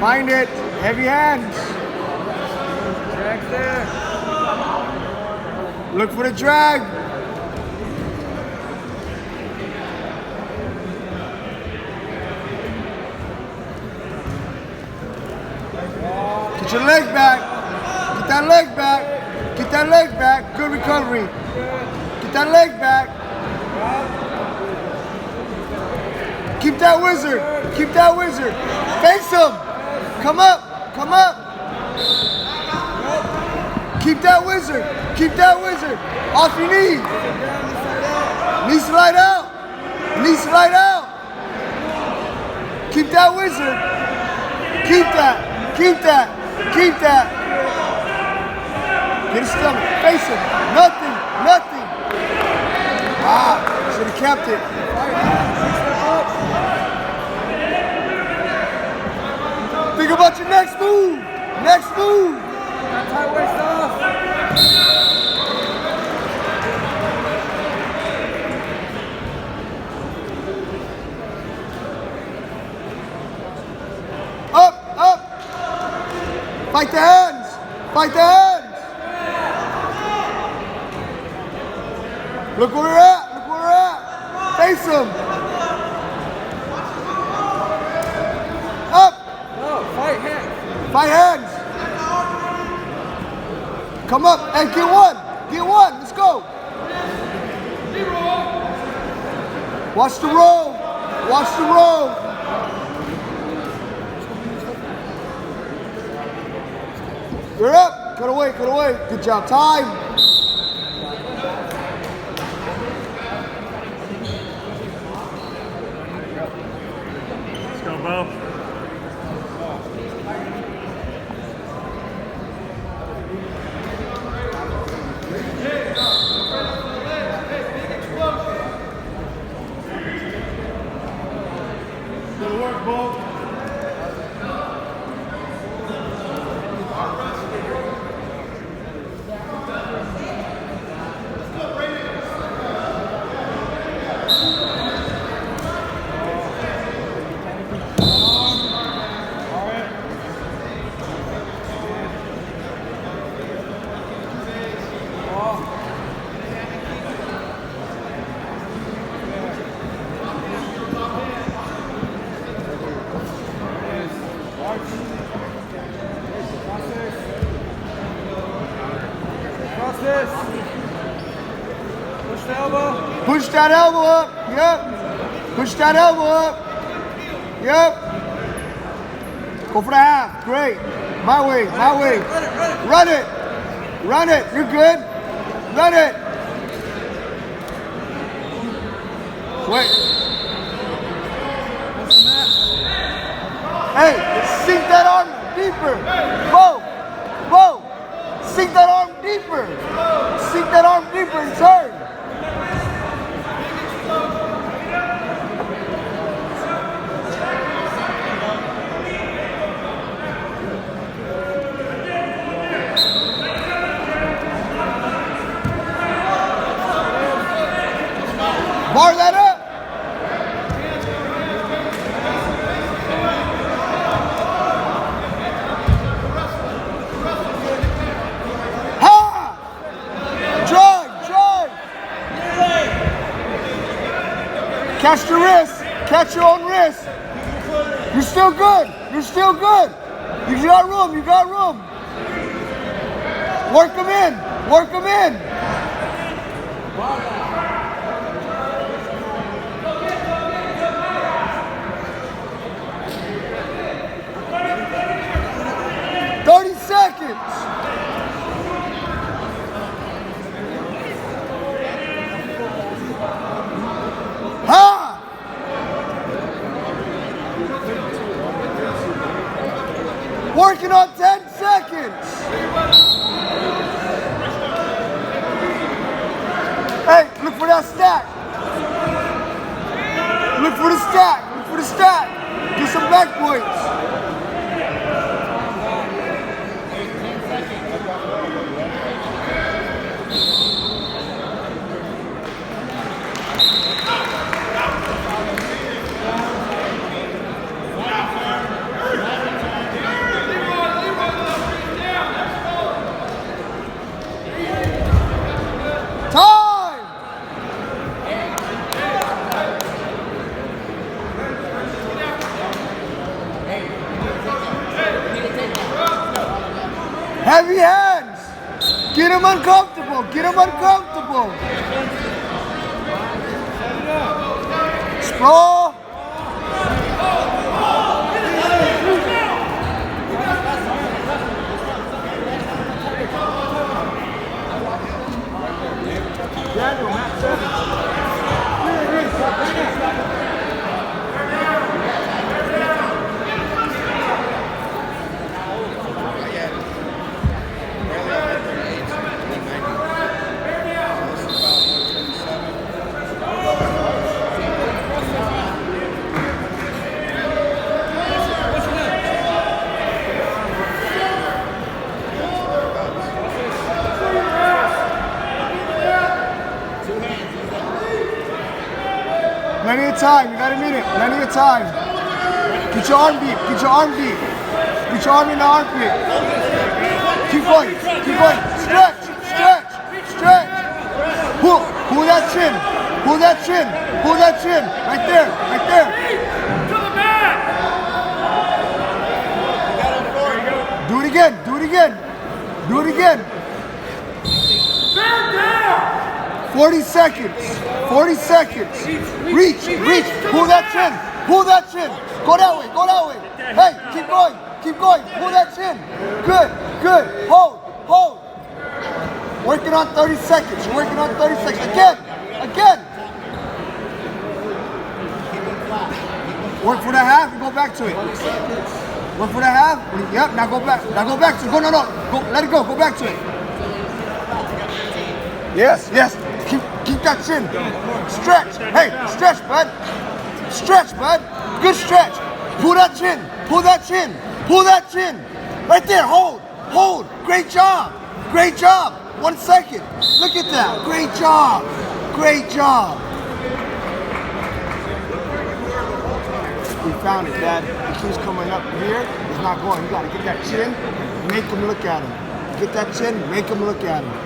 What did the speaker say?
Find it. Heavy hands. Drag's there. Look for the drag. Get your leg back. Get that leg back. Get that leg back. Good recovery. Get that leg back. Keep that wizard. Keep that wizard. Face him. Come up. Come up. Keep that wizard. Keep that wizard. Off your knees. Knee slide out. Knee slide out. Keep that wizard. Keep that. Keep that. Keep that. Get his stomach. Face him. Nothing. Nothing. Ah, should have kept it. Think about your next move. Next move. Tight waist off. Up, up. Fight the hands. Fight the hands. Look where we're at. Look where we're at. Face him. Up. No, fight hands. Fight hands. Come up and get one. Get one. Let's go. Watch the roll. Watch the roll. You're up. Cut away. Cut away. Good job. Time. Let's go, Beau. Good work, Beau. Cross this. Push the elbow. Push that elbow up. Yep. Push that elbow up. Yep. Go for the half. Great. My way. My way. Run it. Run it. You're good. Run it. Wait. Hey, sink that arm deeper. Beau. Beau. Sink that arm deeper. Sink that arm deeper and turn. Bar that up. Ha! Drag, drag. Catch the wrist. Catch your own wrist. You're still good. You're still good. You got room. You got room. Work them in. Work them in. 30 seconds. Ha! Working on 10 seconds. Hey, look for that stack. Look for the stack. Look for the stack. Get some back points. Heavy hands. Get him uncomfortable. Get him uncomfortable. Sprawl. Daniel, Matt 7. Plenty of time. You got a minute. Plenty of time. Get your arm deep. Get your arm deep. Get your arm in the armpit. Keep going. Keep going. Stretch. Stretch. Stretch. Pull that chin. Pull that chin. Pull that chin. Right there. Right there. To the mat! Do it again. Do it again. Do it again. Bear down! 40 seconds. 40 seconds. Reach. Reach. Pull that chin. Pull that chin. Go that way. Go that way. Hey, keep going. Keep going. Pull that chin. Good. Good. Hold. Hold. Working on 30 seconds. You're working on 30 seconds. Again. Again. Work for the half and go back to it. Work for the half. Yep. Now go back. Now go back to it. Go. No. Go. Let it go. Go back to it. Yes. Yes. Keep that chin. Stretch. Hey, stretch, bud. Stretch, bud. Good stretch. Pull that chin. Pull that chin. Pull that chin. Right there. Hold. Hold. Great job. Great job. 1 second. Look at that. Great job. Great job. We found it, Dad. He keeps coming up here. He's not going. You got to get that chin. Make him look at him. Get that chin. Make him look at him.